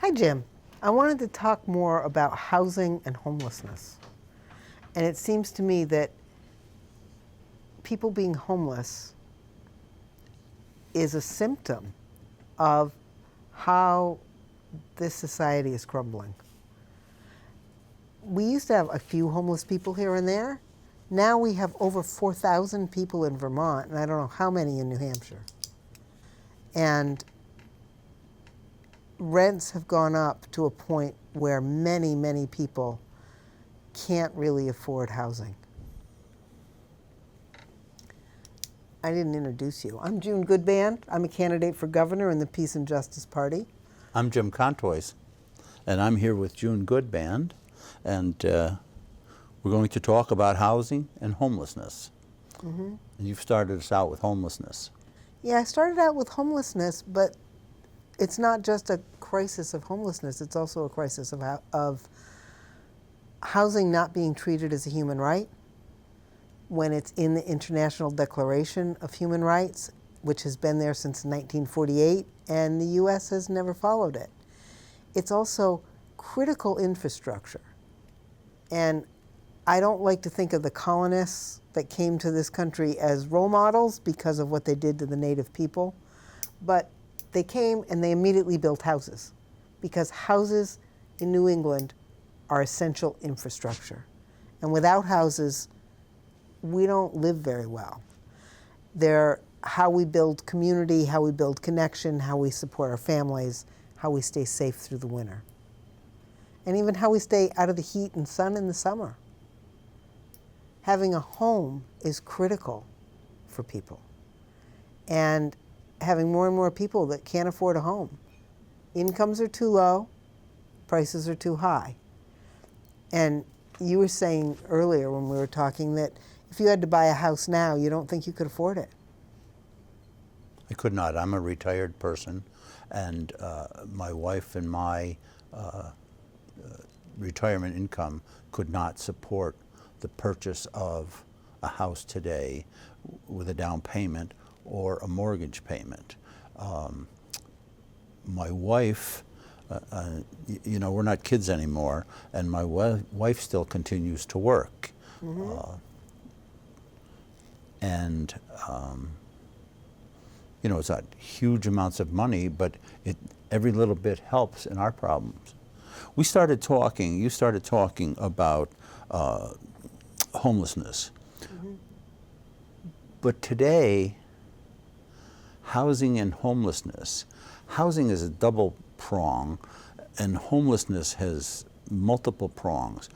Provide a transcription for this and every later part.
Hi, Jim. I wanted to talk more about housing and homelessness. And it seems to me that people being homeless is a symptom of how this society is crumbling. We used to have a few homeless people here and there. Now we have over 4,000 people in Vermont, and I don't know how many in New Hampshire. And rents have gone up to a point where many, many people can't really afford housing. I didn't introduce you. I'm June Goodband. I'm a candidate for governor in the Peace and Justice Party. I'm Jim Contois, and I'm here with June Goodband, and we're going to talk about housing and homelessness. And you've started us out with homelessness. Yeah, I started out with homelessness, but it's not just a crisis of homelessness, it's also a crisis of housing not being treated as a human right when it's in the International Declaration of Human Rights, which has been there since 1948, and the U.S. has never followed it. It's also critical infrastructure. And I don't like to think of the colonists that came to this country as role models because of what they did to the native people, but they came and they immediately built houses because houses in New England are essential infrastructure. And without houses, we don't live very well. They're how we build community, how we build connection, how we support our families, how we stay safe through the winter, and even how we stay out of the heat and sun in the summer. Having a home is critical for people. And having more and more people that can't afford a home. Incomes are too low, prices are too high. And you were saying earlier when we were talking that if you had to buy a house now, you don't think you could afford it. I could not. I'm a retired person, and my wife and my retirement income could not support the purchase of a house today with a down payment or a mortgage payment. My wife, you know, we're not kids anymore, and my wife still continues to work. And you know, it's not huge amounts of money, but every little bit helps in our problems. You started talking about homelessness. But today, housing and homelessness, housing is a double prong, and homelessness has multiple prongs.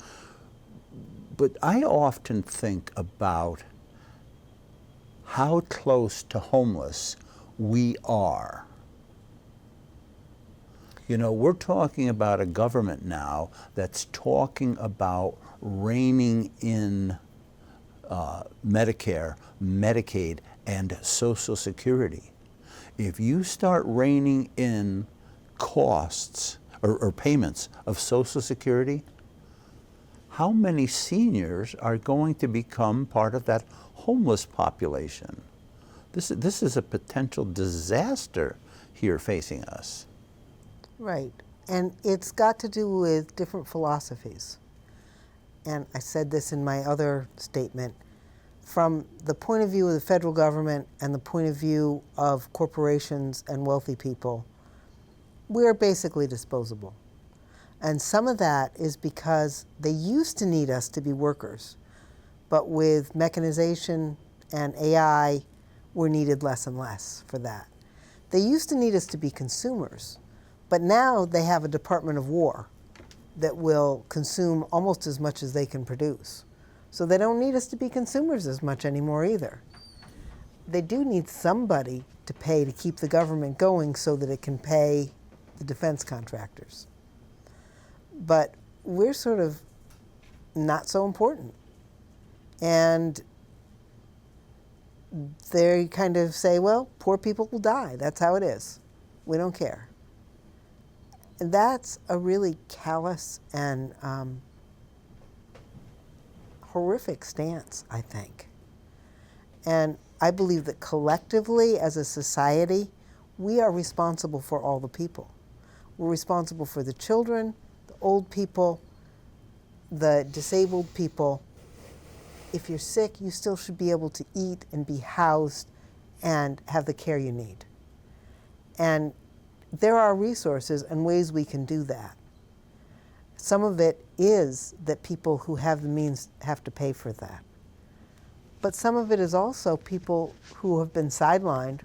But I often think about how close to homeless we are. You know, we're talking about a government now that's talking about reining in Medicare, Medicaid, and Social Security. If you start reining in costs or payments of Social Security, how many seniors are going to become part of that homeless population? This is a potential disaster here facing us. Right. And it's got to do with different philosophies. And I said this in my other statement. From the point of view of the federal government and the point of view of corporations and wealthy people, we're basically disposable. And some of that is because they used to need us to be workers, but with mechanization and AI, we're needed less and less for that. They used to need us to be consumers, but now they have a Department of War that will consume almost as much as they can produce. So they don't need us to be consumers as much anymore either. They do need somebody to pay to keep the government going so that it can pay the defense contractors. But we're sort of not so important. And they kind of say, well, poor people will die. That's how it is. We don't care. And that's a really callous and horrific stance, I think. And I believe that collectively, as a society, we are responsible for all the people. We're responsible for the children, the old people, the disabled people. If you're sick, you still should be able to eat and be housed and have the care you need. And there are resources and ways we can do that. Some of it is that people who have the means have to pay for that. But some of it is also people who have been sidelined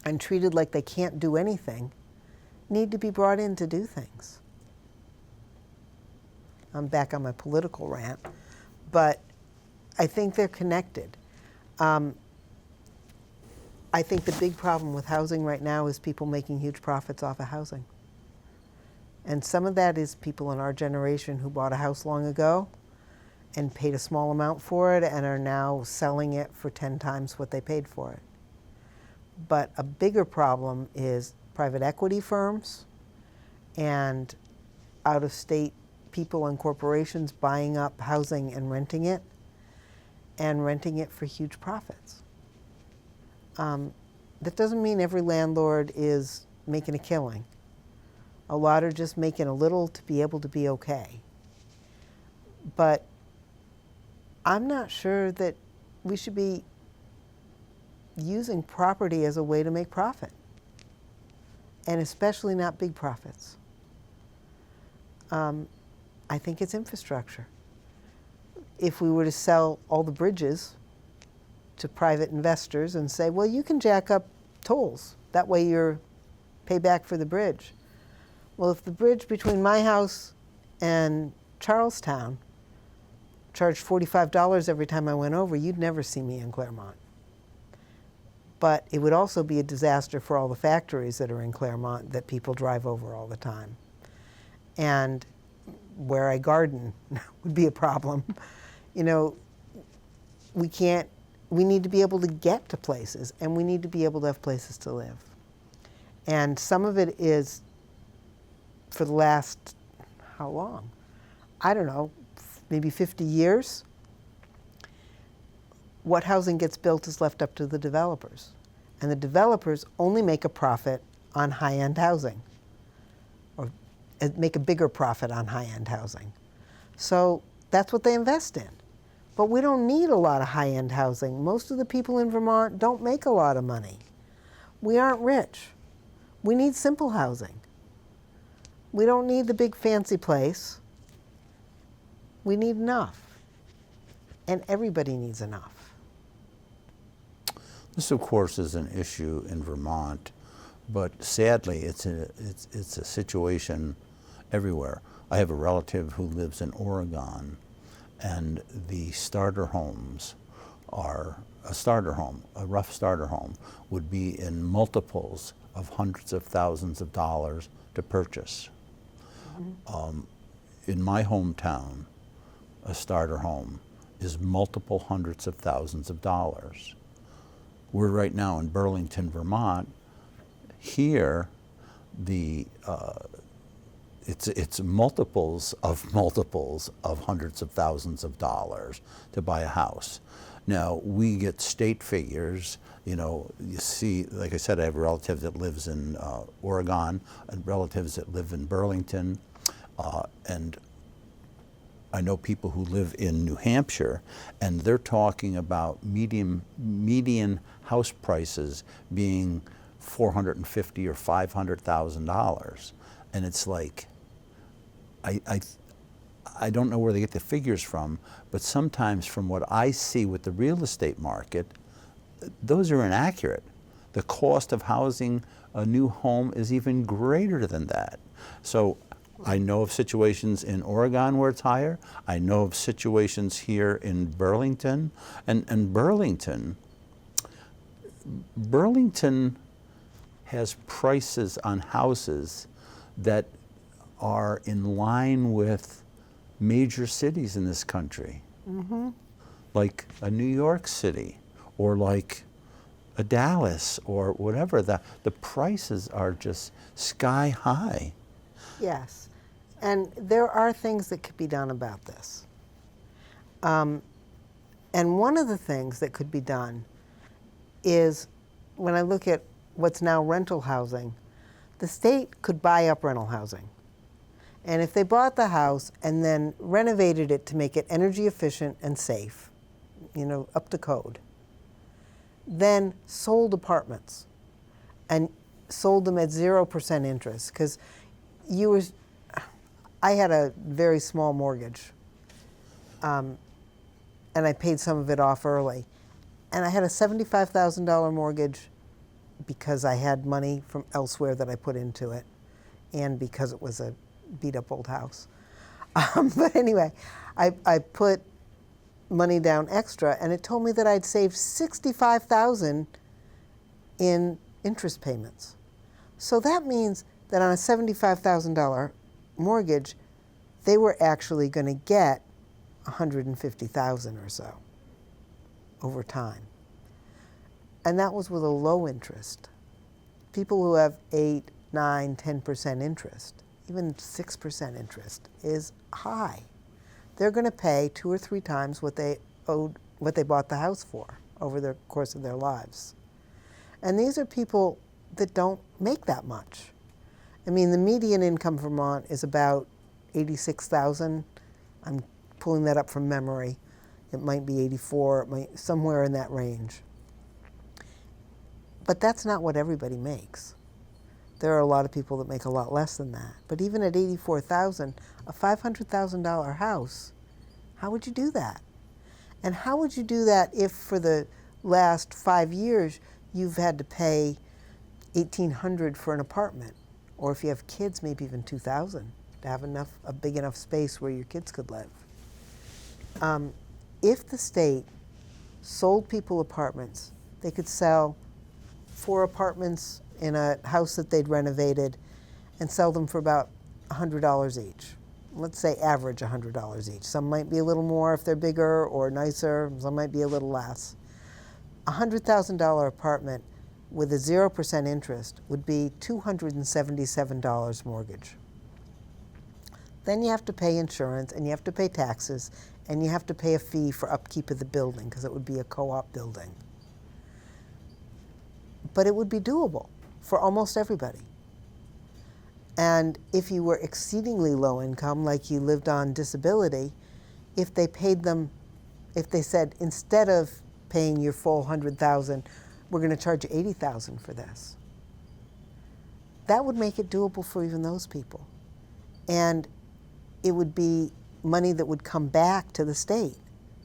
and treated like they can't do anything need to be brought in to do things. I'm back on my political rant, but I think they're connected. I think the big problem with housing right now is people making huge profits off of housing. And some of that is people in our generation who bought a house long ago and paid a small amount for it and are now selling it for 10 times what they paid for it. But a bigger problem is private equity firms and out-of-state people and corporations buying up housing and renting it for huge profits. That doesn't mean every landlord is making a killing. A lot are just making a little to be able to be okay. But I'm not sure that we should be using property as a way to make profit, and especially not big profits. I think it's infrastructure. If we were to sell all the bridges to private investors and say, well, you can jack up tolls, that way you're pay back for the bridge. Well, if the bridge between my house and Charlestown charged $45 every time I went over, you'd never see me in Claremont. But it would also be a disaster for all the factories that are in Claremont that people drive over all the time. And where I garden would be a problem. You know, we need to be able to get to places, and we need to be able to have places to live. And some of it is for the last, how long? I don't know, maybe 50 years. What housing gets built is left up to the developers. And the developers only make a profit on high-end housing, or make a bigger profit on high-end housing. So that's what they invest in. But we don't need a lot of high-end housing. Most of the people in Vermont don't make a lot of money. We aren't rich. We need simple housing. We don't need the big fancy place. We need enough. And everybody needs enough. This, of course, is an issue in Vermont, but sadly, it's a situation everywhere. I have a relative who lives in Oregon, and the starter homes are a starter home, a rough starter home, would be in multiples of hundreds of thousands of dollars to purchase. Mm-hmm. In my hometown, a starter home is multiple hundreds of thousands of dollars. We're right now in Burlington, Vermont. Here, it's multiples of hundreds of thousands of dollars to buy a house. Now, we get state figures. You know, you see, like I said, I have a relative that lives in Oregon and relatives that live in Burlington. And I know people who live in New Hampshire, and they're talking about median house prices being $450,000 or $500,000, and it's like, I don't know where they get the figures from, but sometimes from what I see with the real estate market, those are inaccurate. The cost of housing a new home is even greater than that. So I know of situations in Oregon where it's higher. I know of situations here in Burlington. And Burlington has prices on houses that are in line with major cities in this country. Mm-hmm. Like a New York City, or like a Dallas, or whatever. The prices are just sky high. Yes. And there are things that could be done about this. And one of the things that could be done is, when I look at what's now rental housing, the state could buy up rental housing. And if they bought the house and then renovated it to make it energy efficient and safe, up to code, then sold apartments and sold them at 0% interest, because I had a very small mortgage, and I paid some of it off early. And I had a $75,000 mortgage because I had money from elsewhere that I put into it, and because it was a beat-up old house. But anyway, I put money down extra, and it told me that I'd saved $65,000 in interest payments. So that means that on a $75,000 mortgage, they were actually going to get $150,000 or so over time. And that was with a low interest. People who have 8, 9, 10% interest, even 6% interest, is high. They're going to pay 2 or 3 times what they bought the house for over the course of their lives. And these are people that don't make that much. I mean, the median income in Vermont is about $86,000. I'm pulling that up from memory. It might be 84, somewhere in that range. But that's not what everybody makes. There are a lot of people that make a lot less than that. But even at $84,000, a $500,000 house, how would you do that? And how would you do that if for the last 5 years you've had to pay $1,800 for an apartment? Or if you have kids, maybe even $2,000 to have a big enough space where your kids could live. If the state sold people apartments, they could sell 4 apartments in a house that they'd renovated and sell them for about $100 each. Let's say average $100 each. Some might be a little more if they're bigger or nicer. Some might be a little less. A $100,000 apartment with a 0% interest would be $277 mortgage. Then you have to pay insurance, and you have to pay taxes, and you have to pay a fee for upkeep of the building, because it would be a co-op building. But it would be doable for almost everybody. And if you were exceedingly low income, like you lived on disability, if they said, instead of paying your full $100,000, we're going to charge you $80,000 for this, that would make it doable for even those people. And it would be money that would come back to the state,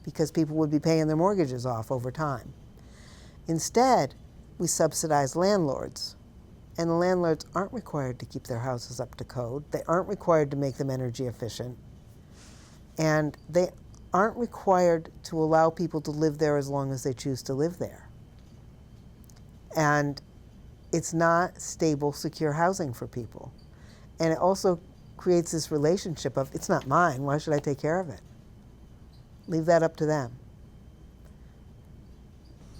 because people would be paying their mortgages off over time. Instead, we subsidize landlords. And the landlords aren't required to keep their houses up to code. They aren't required to make them energy efficient. And they aren't required to allow people to live there as long as they choose to live there. And it's not stable, secure housing for people. And it also creates this relationship of, it's not mine, why should I take care of it? Leave that up to them.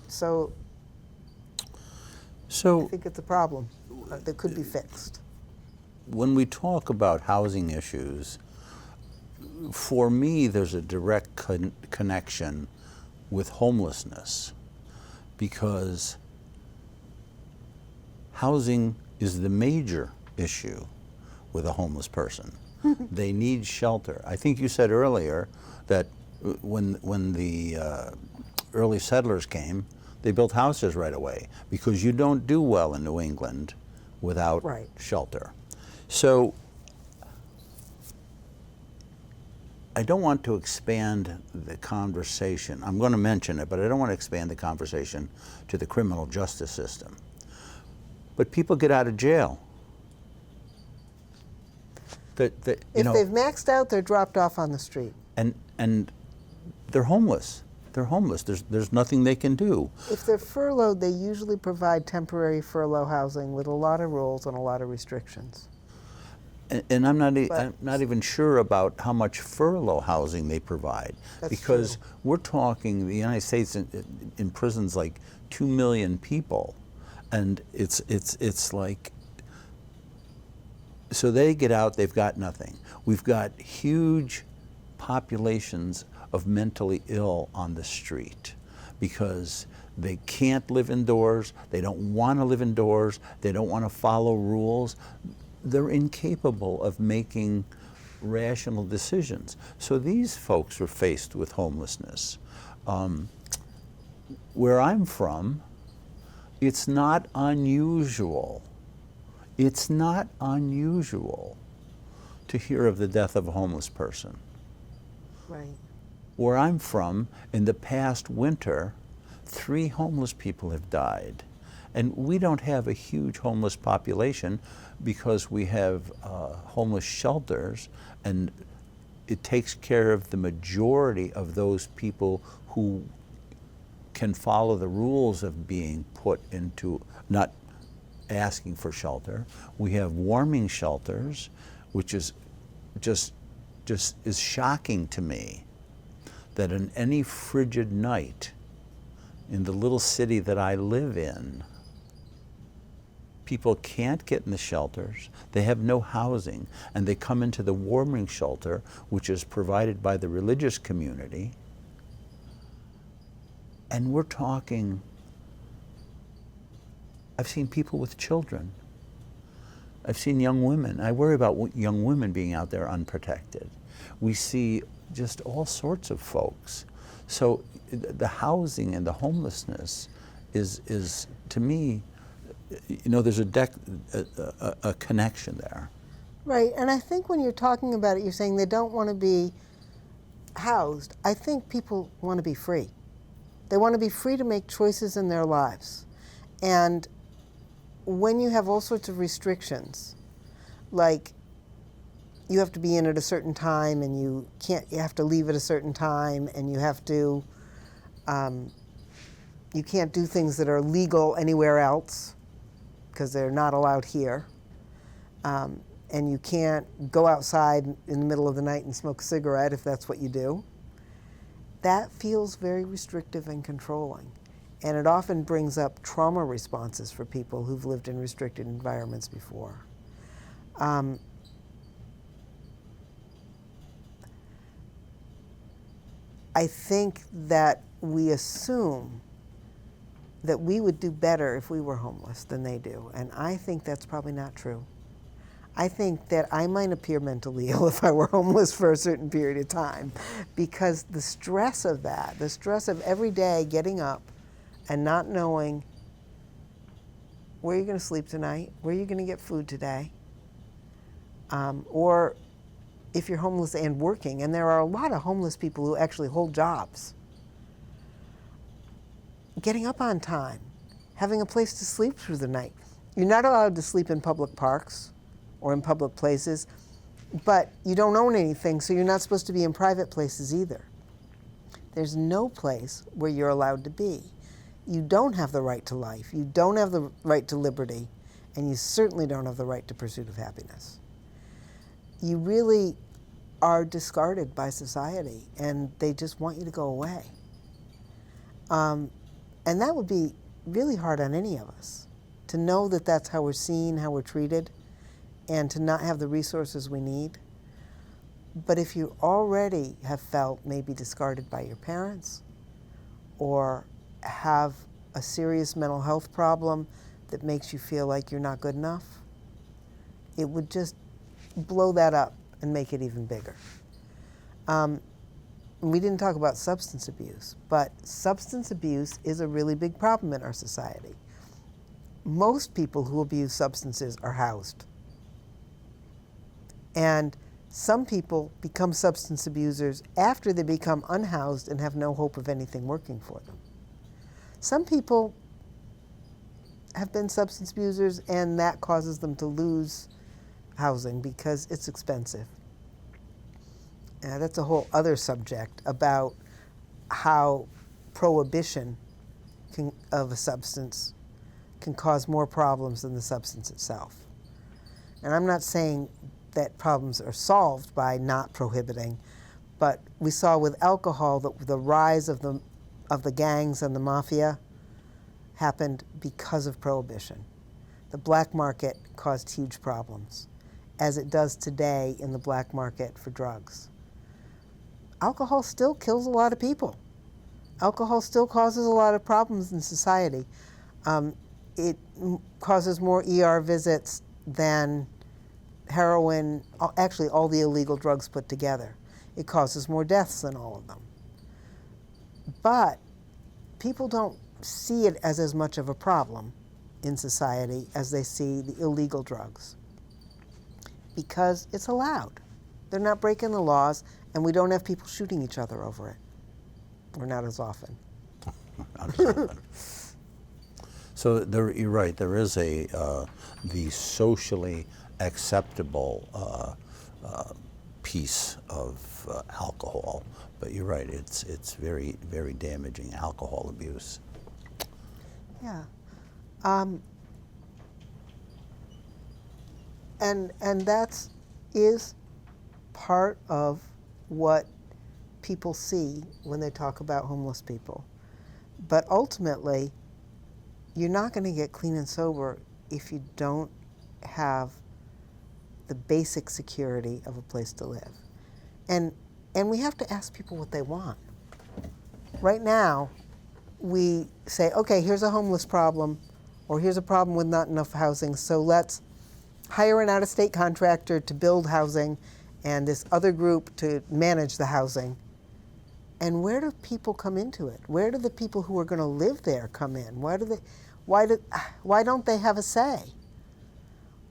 So I think it's a problem that could be fixed. When we talk about housing issues, for me, there's a direct connection with homelessness, because housing is the major issue with a homeless person. They need shelter. I think you said earlier that when the early settlers came, they built houses right away, because you don't do well in New England without shelter. So I don't want to expand the conversation. I'm going to mention it, but I don't want to expand the conversation to the criminal justice system. But people get out of jail. If they've maxed out, they're dropped off on the street. And they're homeless. They're homeless. There's nothing they can do. If they're furloughed, they usually provide temporary furlough housing with a lot of rules and a lot of restrictions. And I'm not even sure about how much furlough housing they provide, because we're talking the United States in prisons like 2 million people, and it's like, so they get out, they've got nothing. We've got huge populations of mentally ill on the street. because they can't live indoors, they don't want to live indoors, they don't want to follow rules. They're incapable of making rational decisions. So these folks were faced with homelessness. Where I'm from, it's not unusual. It's not unusual to hear of the death of a homeless person. Right. Where I'm from, in the past winter, 3 homeless people have died. And we don't have a huge homeless population because we have homeless shelters, and it takes care of the majority of those people who can follow the rules of being put into, not asking for shelter. We have warming shelters, which is just is shocking to me, that on any frigid night in the little city that I live in, people can't get in the shelters, they have no housing, and they come into the warming shelter, which is provided by the religious community. And we're talking, I've seen people with children. I've seen young women. I worry about young women being out there unprotected. We see just all sorts of folks. So the housing and the homelessness is to me, you know, there's a connection there. Right, and I think when you're talking about it, you're saying they don't want to be housed. I think people want to be free. They want to be free to make choices in their lives. And when you have all sorts of restrictions, like you have to be in at a certain time and you have to leave at a certain time, and you have to, you can't do things that are legal anywhere else because they're not allowed here. And you can't go outside in the middle of the night and smoke a cigarette if that's what you do. That feels very restrictive and controlling. And it often brings up trauma responses for people who've lived in restricted environments before. I think that we assume that we would do better if we were homeless than they do. And I think that's probably not true. I think that I might appear mentally ill if I were homeless for a certain period of time, because the stress of that, the stress of every day getting up and not knowing where you're going to sleep tonight, where you're going to get food today, or if you're homeless and working, and there are a lot of homeless people who actually hold jobs, getting up on time, having a place to sleep through the night. You're not allowed to sleep in public parks or in public places, but you don't own anything, so you're not supposed to be in private places either. There's no place where you're allowed to be. You don't have the right to life, you don't have the right to liberty, and you certainly don't have the right to pursuit of happiness. You really are discarded by society, and they just want you to go away. And that would be really hard on any of us, to know that that's how we're seen, how we're treated, and to not have the resources we need. But if you already have felt maybe discarded by your parents, or have a serious mental health problem that makes you feel like you're not good enough, it would just blow that up and make it even bigger. We didn't talk about substance abuse, but substance abuse is a really big problem in our society. Most people who abuse substances are housed. And some people become substance abusers after they become unhoused and have no hope of anything working for them. Some people have been substance abusers, and that causes them to lose housing because it's expensive. That's a whole other subject about how prohibition of a substance can cause more problems than the substance itself. And I'm not saying that problems are solved by not prohibiting, but we saw with alcohol that the rise of the gangs and the mafia happened because of prohibition. The black market caused huge problems, as it does today in the black market for drugs. Alcohol still kills a lot of people. Alcohol still causes a lot of problems in society. It causes more ER visits than heroin, actually all the illegal drugs put together. It causes more deaths than all of them. But people don't see it as much of a problem in society as they see the illegal drugs, because it's allowed. They're not breaking the laws, and we don't have people shooting each other over it. Or not as often. So you're right. There is the socially acceptable piece of alcohol, but you're right. It's very, very damaging. Alcohol abuse. Yeah. And that is part of what people see when they talk about homeless people. But ultimately, you're not going to get clean and sober if you don't have the basic security of a place to live. And we have to ask people what they want. Right now, we say, okay, here's a homeless problem, or here's a problem with not enough housing, so let's hire an out-of-state contractor to build housing and this other group to manage the housing. And where do people come into it? Where do the people who are going to live there come in? Why don't they have a say?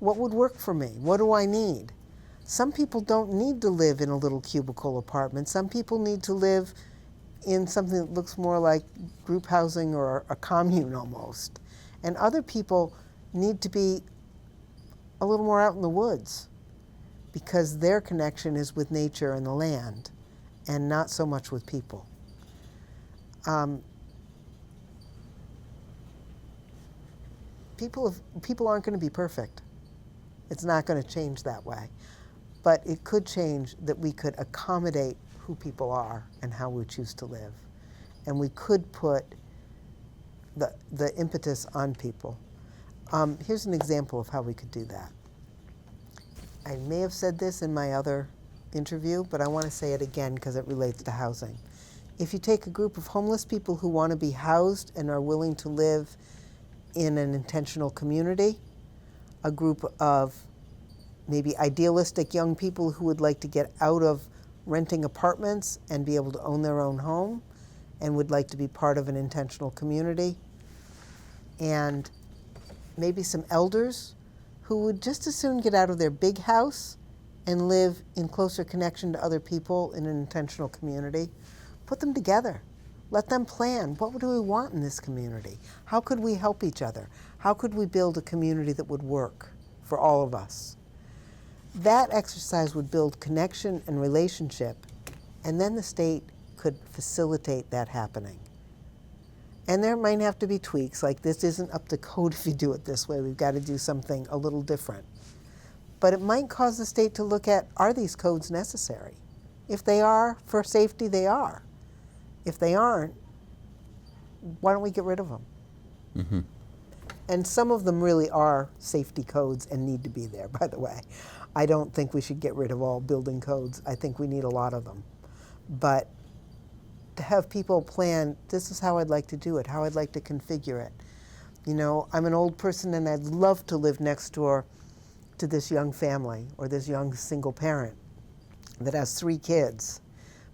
What would work for me? What do I need? Some people don't need to live in a little cubicle apartment. Some people need to live in something that looks more like group housing or a commune almost. And other people need to be a little more out in the woods because their connection is with nature and the land and not so much with people. People aren't going to be perfect. It's not going to change that way. But it could change that we could accommodate who people are and how we choose to live. And we could put the impetus on people. Here's an example of how we could do that. I may have said this in my other interview, but I want to say it again because it relates to housing. If you take a group of homeless people who want to be housed and are willing to live in an intentional community, a group of maybe idealistic young people who would like to get out of renting apartments and be able to own their own home and would like to be part of an intentional community, and maybe some elders who would just as soon get out of their big house and live in closer connection to other people in an intentional community. Put them together. Let them plan. What do we want in this community? How could we help each other? How could we build a community that would work for all of us? That exercise would build connection and relationship, and then the state could facilitate that happening. And there might have to be tweaks, like this isn't up to code if you do it this way. We've got to do something a little different. But it might cause the state to look at, are these codes necessary? If they are, for safety, they are. If they aren't, why don't we get rid of them? Mm-hmm. And some of them really are safety codes and need to be there, by the way. I don't think we should get rid of all building codes. I think we need a lot of them. But to have people plan, this is how I'd like to do it, how I'd like to configure it. You know, I'm an old person and I'd love to live next door to this young family or this young single parent that has 3 kids,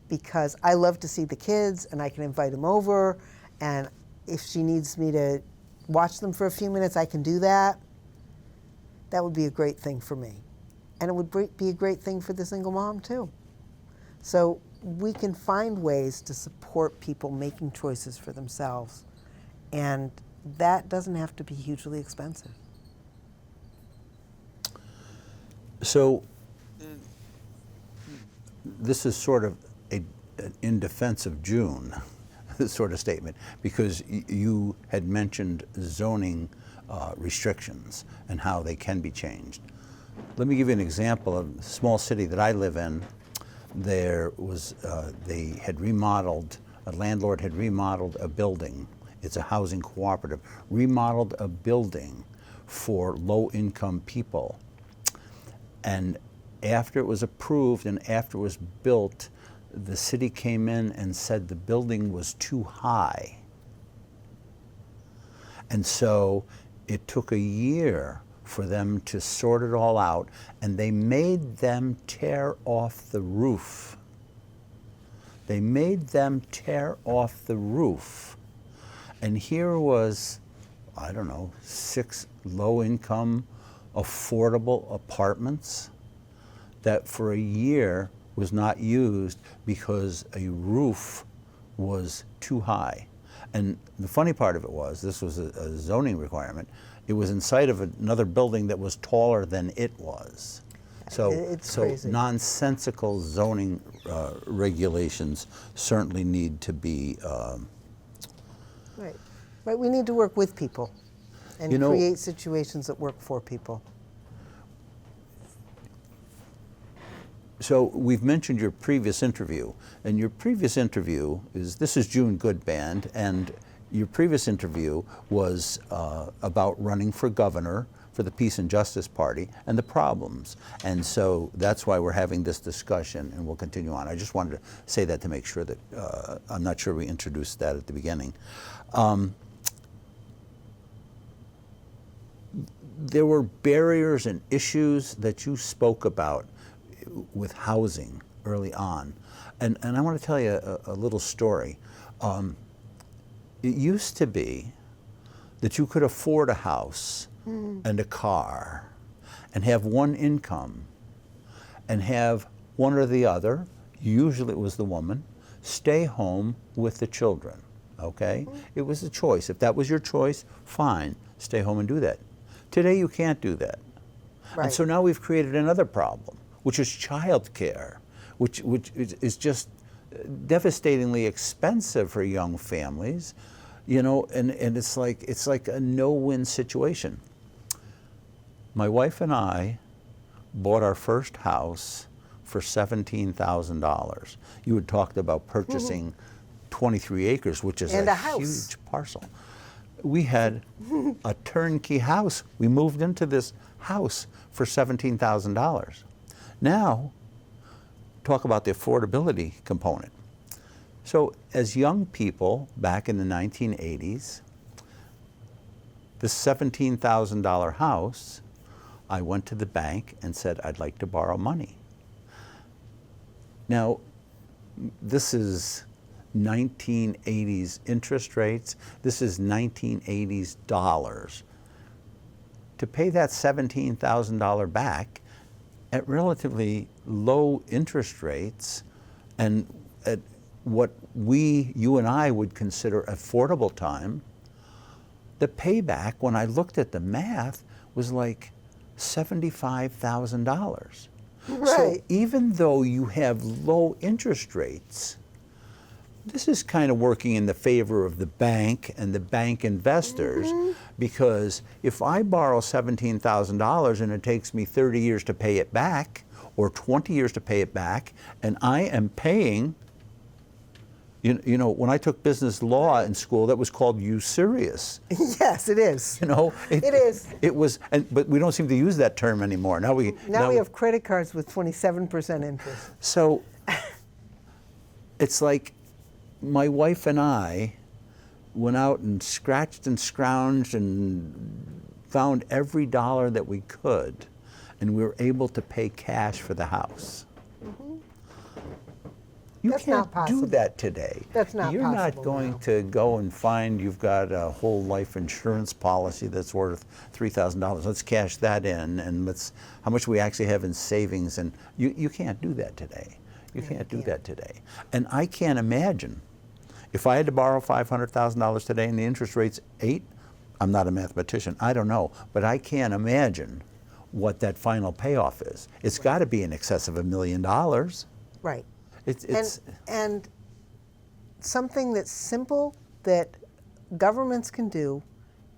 because I love to see the kids and I can invite them over, and if she needs me to watch them for a few minutes, I can do that. That would be a great thing for me. And it would be a great thing for the single mom too. So we can find ways to support people making choices for themselves, and that doesn't have to be hugely expensive. So this is sort of in defense of June, this sort of statement, because you had mentioned zoning restrictions and how they can be changed. Let me give you an example of a small city that I live in. There was, they had remodeled, a landlord had remodeled a building. It's a housing cooperative, remodeled a building for low-income people. And after it was approved and after it was built, the city came in and said the building was too high. And so it took a year for them to sort it all out, and they made them tear off the roof. They made them tear off the roof. And here was, I don't know, 6 low-income, affordable apartments that for a year was not used because a roof was too high. And the funny part of it was, this was a zoning requirement, it was inside of another building that was taller than it was. So crazy. Nonsensical zoning regulations certainly need to be Right. Right. We need to work with people and create situations that work for people. So we've mentioned your previous interview, and your previous interview this is June Goodband, and your previous interview was about running for governor for the Peace and Justice Party and the problems. And so that's why we're having this discussion, and we'll continue on. I just wanted to say that to make sure that, I'm not sure we introduced that at the beginning. There were barriers and issues that you spoke about with housing early on. And I want to tell you a little story. It used to be that you could afford a house and a car and have one income and have one or the other, usually it was the woman, stay home with the children, okay? It was a choice. If that was your choice, fine, stay home and do that. Today you can't do that. Right. And so now we've created another problem, which is child care, which is just devastatingly expensive for young families, you know, and it's like a no-win situation. My wife and I bought our first house for $17,000. You had talked about purchasing 23 acres, which is a huge parcel. We had a turnkey house. We moved into this house for $17,000. Now, talk about the affordability component. So as young people back in the 1980s, this $17,000 house, I went to the bank and said, I'd like to borrow money. Now, this is 1980s interest rates. This is 1980s dollars. To pay that $17,000 back at relatively low interest rates and at what you and I would consider affordable time, the payback, when I looked at the math, was like $75,000. Right. So even though you have low interest rates, this is kind of working in the favor of the bank and the bank investors, because if I borrow $17,000 and it takes me 30 years to pay it back, or 20 years to pay it back, and I am paying, you know, when I took business law in school, that was called usurious. Yes, it is. You know, it is. It was, but we don't seem to use that term anymore. Now we have credit cards with 27% interest. So it's like my wife and I went out and scratched and scrounged and found every dollar that we could, and we were able to pay cash for the house. You That's can't not possible. do that today. That's not You're possible not going now. to go and find you've got a whole life insurance policy that's worth $3,000. Let's cash that in, and how much we actually have in savings, and you can't do that today. You can't do that today. And I can't imagine if I had to borrow $500,000 today and the interest rate's 8%. I'm not a mathematician. I don't know, but I can't imagine what that final payoff is. It's got to be in excess of $1 million. Right. It's and something that's simple that governments can do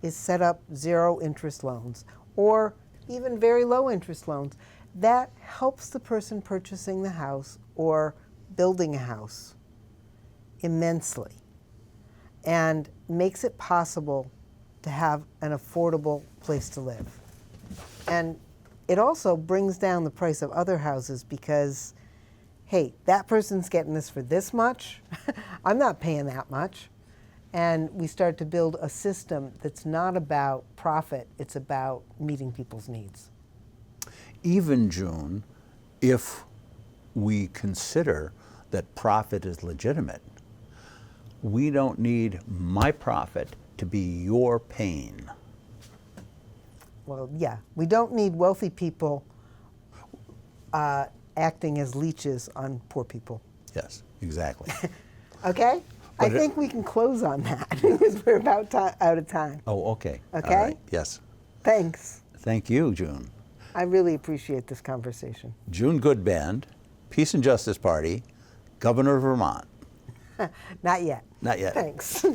is set up zero interest loans or even very low interest loans. That helps the person purchasing the house or building a house immensely and makes it possible to have an affordable place to live. And it also brings down the price of other houses because hey, that person's getting this for this much. I'm not paying that much. And we start to build a system that's not about profit, it's about meeting people's needs. Even, June, if we consider that profit is legitimate, we don't need my profit to be your pain. Well, yeah, we don't need wealthy people acting as leeches on poor people. Yes, exactly. Okay? I think we can close on that because we're about out of time. Oh, okay. Okay? All right. Yes. Thanks. Thank you, June. I really appreciate this conversation. June Goodband, Peace and Justice Party, Governor of Vermont. Not yet. Not yet. Thanks.